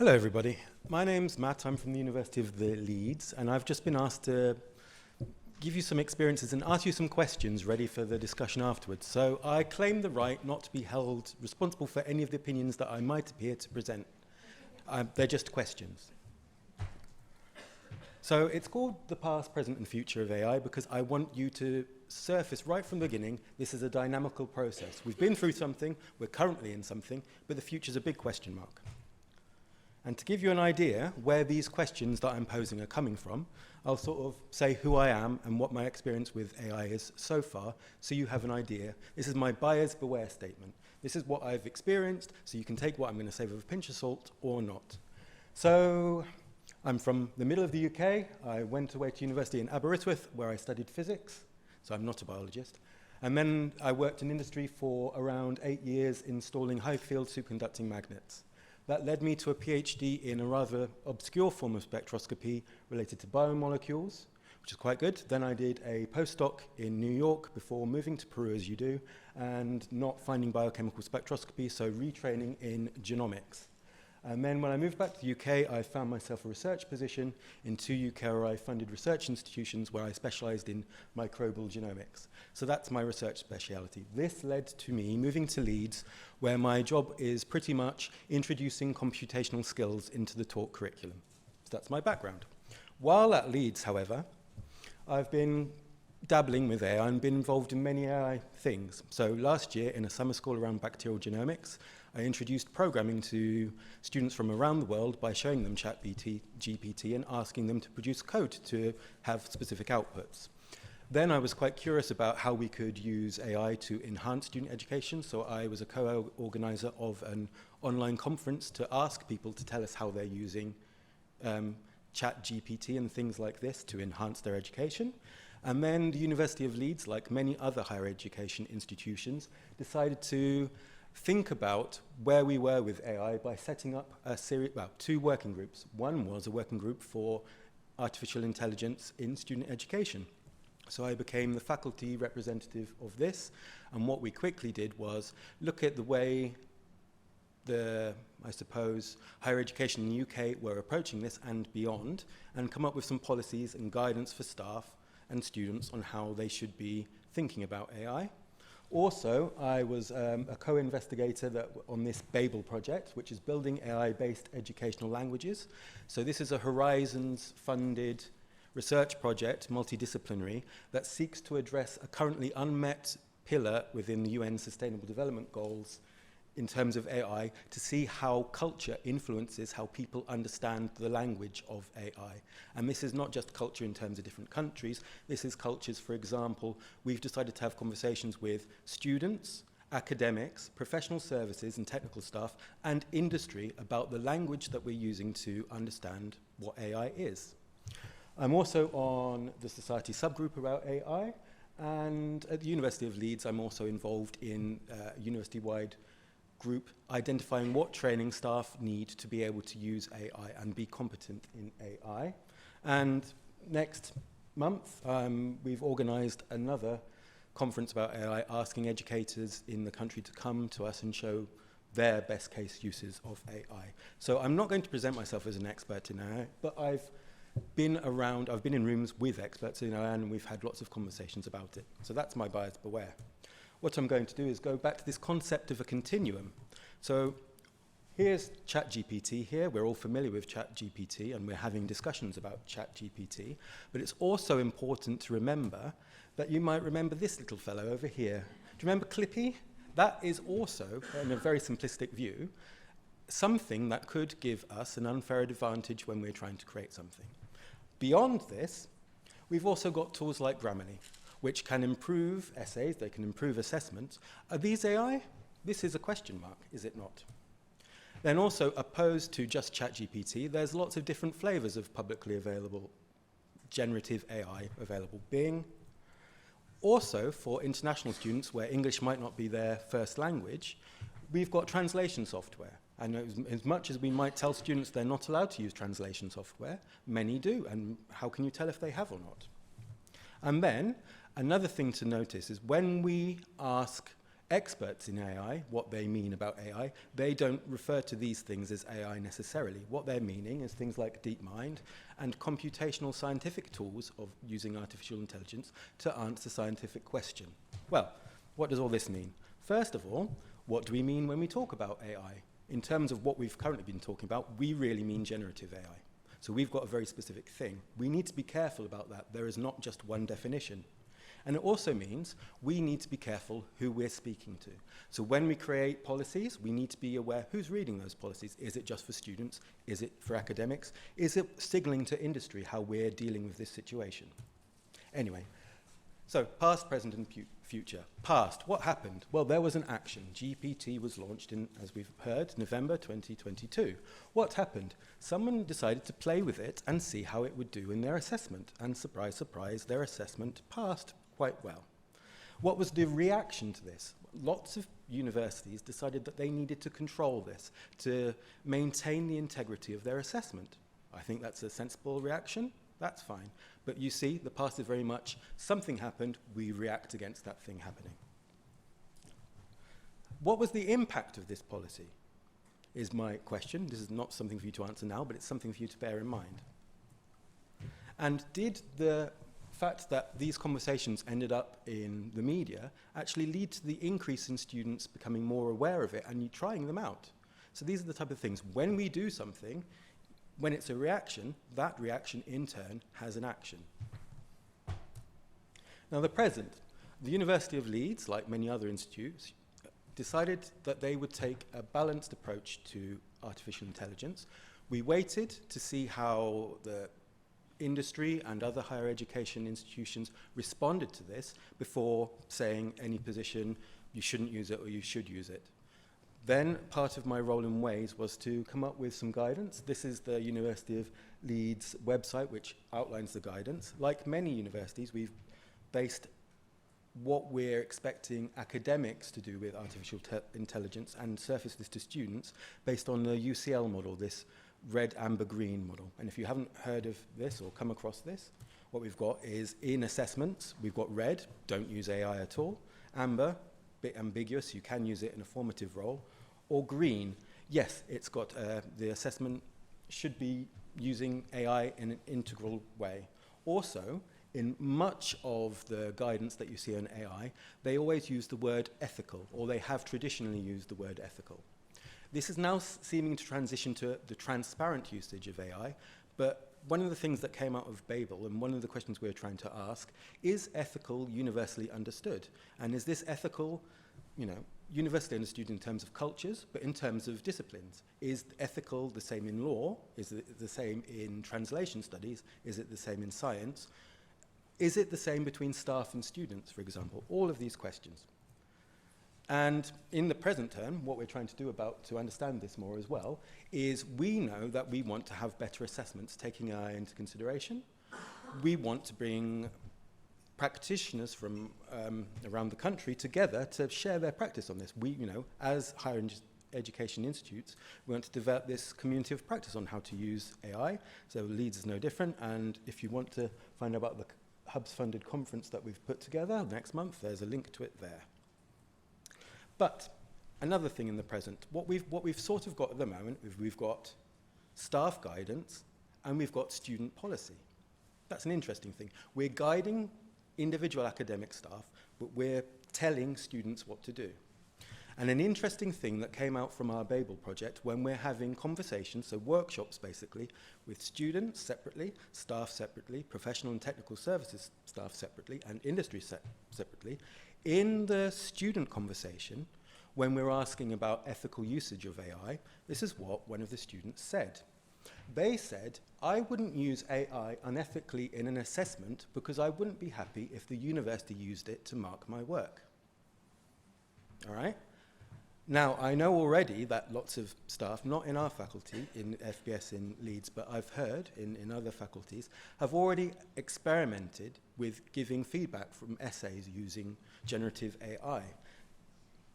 Hello everybody, my name's Matt, I'm from the University of Leeds, and I've just been asked to give you some experiences and ask you some questions ready for the discussion afterwards. So I claim the right not to be held responsible for any of the opinions that I might appear to present. They're just questions. So it's called the past, present and future of AI because I want you to surface right from the beginning, this is a dynamical process. We've been through something, we're currently in something, but the future's a big question mark. And to give you an idea where these questions that I'm posing are coming from, I'll sort of say who I am and what my experience with AI is so far, so you have an idea. This is my buyers beware statement. This is what I've experienced, so you can take what I'm going to say with a pinch of salt or not. So I'm from the middle of the UK. I went away to university in Aberystwyth, where I studied physics, so I'm not a biologist. And then I worked in industry for around 8 years installing high-field superconducting magnets. That led me to a PhD in a rather obscure form of spectroscopy related to biomolecules, which is quite good. Then I did a postdoc in New York before moving to Peru, as you do, and not finding biochemical spectroscopy, so retraining in genomics. And then when I moved back to the UK, I found myself a research position in 2 UK RI funded research institutions where I specialized in microbial genomics. So that's my research speciality. This led to me moving to Leeds, where my job is pretty much introducing computational skills into the taught curriculum. So that's my background. While at Leeds, however, I've been dabbling with AI and been involved in many AI things. So last year, in a summer school around bacterial genomics, I introduced programming to students from around the world by showing them ChatGPT and asking them to produce code to have specific outputs. Then I was quite curious about how we could use AI to enhance student education, so I was a co-organizer of an online conference to ask people to tell us how they're using ChatGPT and things like this to enhance their education. And then the University of Leeds, like many other higher education institutions, decided to think about where we were with AI by setting up a two working groups. One was a working group for artificial intelligence in student education. So I became the faculty representative of this, and what we quickly did was look at the way I suppose, higher education in the UK were approaching this and beyond, and come up with some policies and guidance for staff and students on how they should be thinking about AI. Also, I was a co-investigator on this Babel project, which is building AI-based educational languages. So this is a Horizons-funded research project, multidisciplinary, that seeks to address a currently unmet pillar within the UN Sustainable Development Goals in terms of AI, to see how culture influences how people understand the language of AI. And this is not just culture in terms of different countries, this is cultures, for example, we've decided to have conversations with students, academics, professional services and technical staff, and industry about the language that we're using to understand what AI is. I'm also on the society subgroup about AI, and at the University of Leeds, I'm also involved in university-wide group identifying what training staff need to be able to use AI and be competent in AI. And next month, we've organized another conference about AI, asking educators in the country to come to us and show their best case uses of AI. So I'm not going to present myself as an expert in AI, but I've been in rooms with experts in AI and we've had lots of conversations about it. So that's my buyers beware. What I'm going to do is go back to this concept of a continuum. So here's ChatGPT here. We're all familiar with ChatGPT and we're having discussions about ChatGPT. But it's also important to remember that you might remember this little fellow over here. Do you remember Clippy? That is also, in a very simplistic view, something that could give us an unfair advantage when we're trying to create something. Beyond this, we've also got tools like Grammarly, which can improve essays, they can improve assessments. Are these AI? This is a question mark, is it not? Then also, opposed to just ChatGPT, there's lots of different flavors of publicly available generative AI available. Bing. Also, for international students where English might not be their first language, we've got translation software. And as much as we might tell students they're not allowed to use translation software, many do. And how can you tell if they have or not? And then, another thing to notice is when we ask experts in AI, what they mean about AI, they don't refer to these things as AI necessarily. What they're meaning is things like DeepMind and computational scientific tools of using artificial intelligence to answer scientific question. Well, what does all this mean? First of all, what do we mean when we talk about AI? In terms of what we've currently been talking about, we really mean generative AI. So we've got a very specific thing. We need to be careful about that. There is not just one definition. And it also means we need to be careful who we're speaking to. So when we create policies, we need to be aware who's reading those policies. Is it just for students? Is it for academics? Is it signaling to industry how we're dealing with this situation? Anyway, so past, present, and future. Past, what happened? Well, there was an action. GPT was launched in, as we've heard, November 2022. What happened? Someone decided to play with it and see how it would do in their assessment. And surprise, surprise, their assessment passed quite well. What was the reaction to this? Lots of universities decided that they needed to control this to maintain the integrity of their assessment. I think that's a sensible reaction. That's fine. But you see, the past is very much something happened, we react against that thing happening. What was the impact of this policy? Is my question. This is not something for you to answer now, but it's something for you to bear in mind. And did the fact that these conversations ended up in the media actually lead to the increase in students becoming more aware of it and trying them out? So these are the type of things. When we do something, when it's a reaction, that reaction in turn has an action. Now the present. The University of Leeds, like many other institutes, decided that they would take a balanced approach to artificial intelligence. We waited to see how the industry and other higher education institutions responded to this before saying any position, you shouldn't use it or you should use it. Then part of my role in Ways was to come up with some guidance. This is the University of Leeds website, which outlines the guidance. Like many universities, we've based what we're expecting academics to do with artificial intelligence and surface this to students based on the UCL model, this red, amber, green model. And if you haven't heard of this or come across this, what we've got is in assessments, we've got red, don't use AI at all. Amber, bit ambiguous, you can use it in a formative role. Or green, yes, it's got the assessment should be using AI in an integral way. Also, in much of the guidance that you see on AI, they always use the word ethical, or they have traditionally used the word ethical. This is now seeming to transition to the transparent usage of AI, but one of the things that came out of Babel, and one of the questions we're trying to ask, is ethical universally understood? And is this ethical, universally understood in terms of cultures, but in terms of disciplines? Is ethical the same in law? Is it the same in translation studies? Is it the same in science? Is it the same between staff and students, for example? All of these questions. And in the present term, what we're trying to do to understand this more as well, is we know that we want to have better assessments taking AI into consideration. We want to bring practitioners from around the country together to share their practice on this. We, as higher education institutes, we want to develop this community of practice on how to use AI. So Leeds is no different. And if you want to find out about the Hubs-funded conference that we've put together next month, there's a link to it there. But another thing in the present, what we've sort of got at the moment is we've got staff guidance and we've got student policy. That's an interesting thing. We're guiding individual academic staff, but we're telling students what to do. And an interesting thing that came out from our Babel project when we're having conversations, so workshops basically, with students separately, staff separately, professional and technical services staff separately, and industry separately, in the student conversation, when we're asking about ethical usage of AI, this is what one of the students said. They said, I wouldn't use AI unethically in an assessment because I wouldn't be happy if the university used it to mark my work. All right? Now, I know already that lots of staff, not in our faculty, in FBS in Leeds, but I've heard in other faculties, have already experimented with giving feedback from essays using generative AI.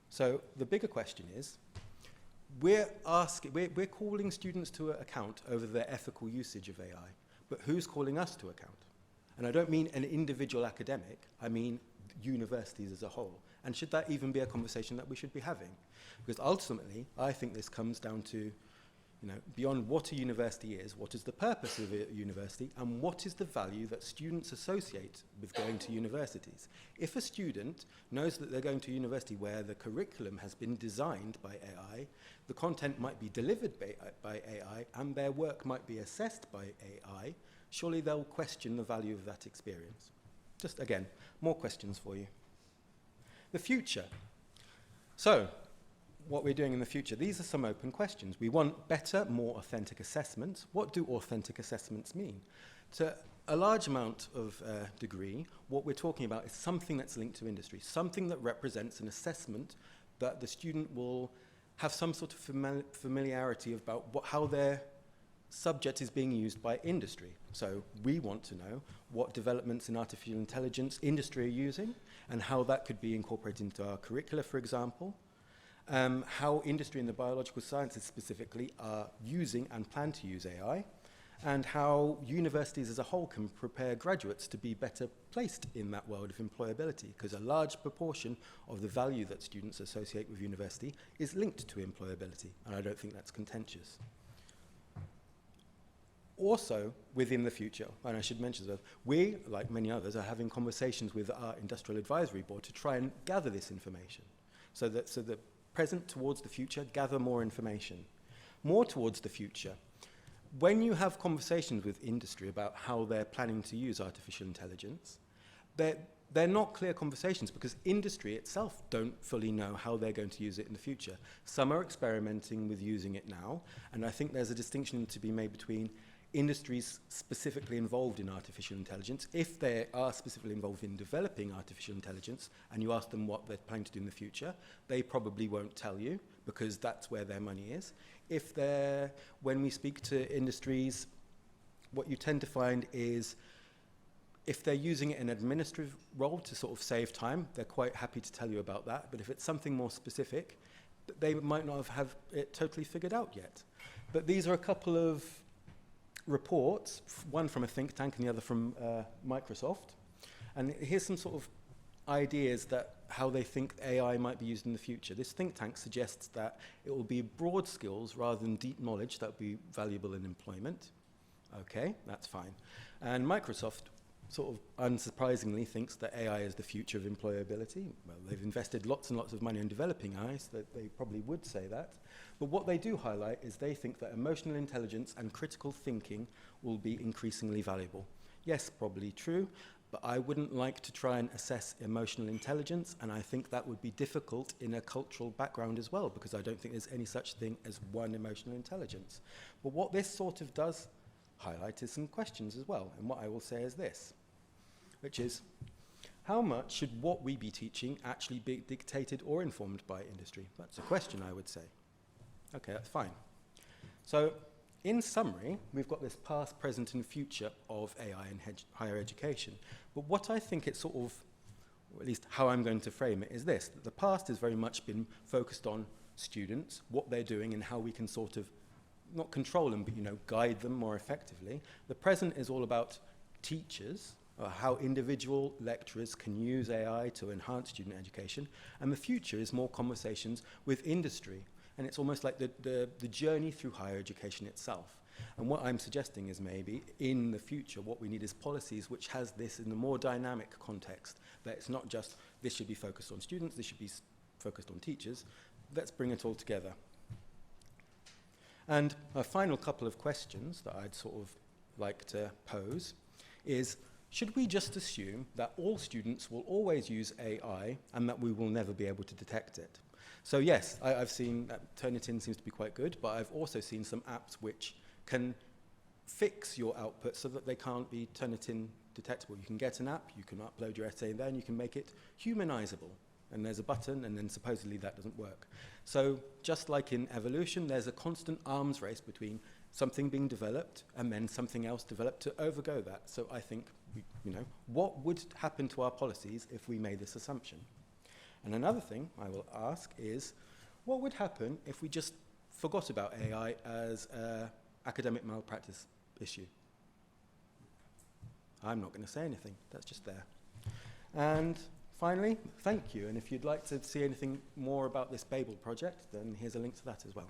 So the bigger question is, we're calling students to account over their ethical usage of AI, but who's calling us to account? And I don't mean an individual academic, I mean universities as a whole. And should that even be a conversation that we should be having? Because ultimately, I think this comes down to, beyond what a university is, what is the purpose of a university, and what is the value that students associate with going to universities. If a student knows that they're going to a university where the curriculum has been designed by AI, the content might be delivered by AI, and their work might be assessed by AI, surely they'll question the value of that experience. Just again, more questions for you. The future. So, what we're doing in the future. These are some open questions. We want better, more authentic assessments. What do authentic assessments mean? To a large amount of degree, what we're talking about is something that's linked to industry, something that represents an assessment that the student will have some sort of familiarity about how their subject is being used by industry. So we want to know what developments in artificial intelligence industry are using and how that could be incorporated into our curricula, for example. How industry and the biological sciences specifically are using and plan to use AI, and how universities as a whole can prepare graduates to be better placed in that world of employability, because a large proportion of the value that students associate with university is linked to employability, and I don't think that's contentious. Also, within the future, and I should mention that we, like many others, are having conversations with our Industrial Advisory Board to try and gather this information, so that present towards the future, gather more information. More towards the future, when you have conversations with industry about how they're planning to use artificial intelligence, they're not clear conversations because industry itself don't fully know how they're going to use it in the future. Some are experimenting with using it now, and I think there's a distinction to be made between industries specifically involved in artificial intelligence. If they are specifically involved in developing artificial intelligence and you ask them what they're planning to do in the future, they probably won't tell you because that's where their money is. When we speak to industries, what you tend to find is if they're using it in an administrative role to sort of save time, they're quite happy to tell you about that. But if it's something more specific, they might not have it totally figured out yet. But these are a couple of reports, one from a think tank and the other from Microsoft. And here's some sort of ideas that how they think AI might be used in the future. This think tank suggests that it will be broad skills rather than deep knowledge that will be valuable in employment. Okay, that's fine. And Microsoft sort of unsurprisingly thinks that AI is the future of employability. Well, they've invested lots and lots of money in developing AI, so that they probably would say that. But what they do highlight is they think that emotional intelligence and critical thinking will be increasingly valuable. Yes, probably true, but I wouldn't like to try and assess emotional intelligence, and I think that would be difficult in a cultural background as well, because I don't think there's any such thing as one emotional intelligence. But what this sort of does highlight is some questions as well, and what I will say is this, which is, how much should what we be teaching actually be dictated or informed by industry? That's a question, I would say. Okay, that's fine. So, in summary, we've got this past, present, and future of AI in higher education. But what I think it's sort of, or at least how I'm going to frame it, is this, that the past has very much been focused on students, what they're doing, and how we can sort of, not control them, but, guide them more effectively. The present is all about teachers, how individual lecturers can use AI to enhance student education. And the future is more conversations with industry. And it's almost like the journey through higher education itself. And what I'm suggesting is maybe in the future, what we need is policies which has this in a more dynamic context, that it's not just this should be focused on students, this should be focused on teachers. Let's bring it all together. And a final couple of questions that I'd sort of like to pose is, should we just assume that all students will always use AI and that we will never be able to detect it? So yes, I've seen that Turnitin seems to be quite good, but I've also seen some apps which can fix your output so that they can't be Turnitin detectable. You can get an app, you can upload your essay there, and you can make it humanizable. And there's a button, and then supposedly that doesn't work. So just like in evolution, there's a constant arms race between something being developed and then something else developed to overgo that. So I think, what would happen to our policies if we made this assumption? And another thing I will ask is, what would happen if we just forgot about AI as an academic malpractice issue? I'm not going to say anything. That's just there. And finally, thank you. And if you'd like to see anything more about this Babel project, then here's a link to that as well.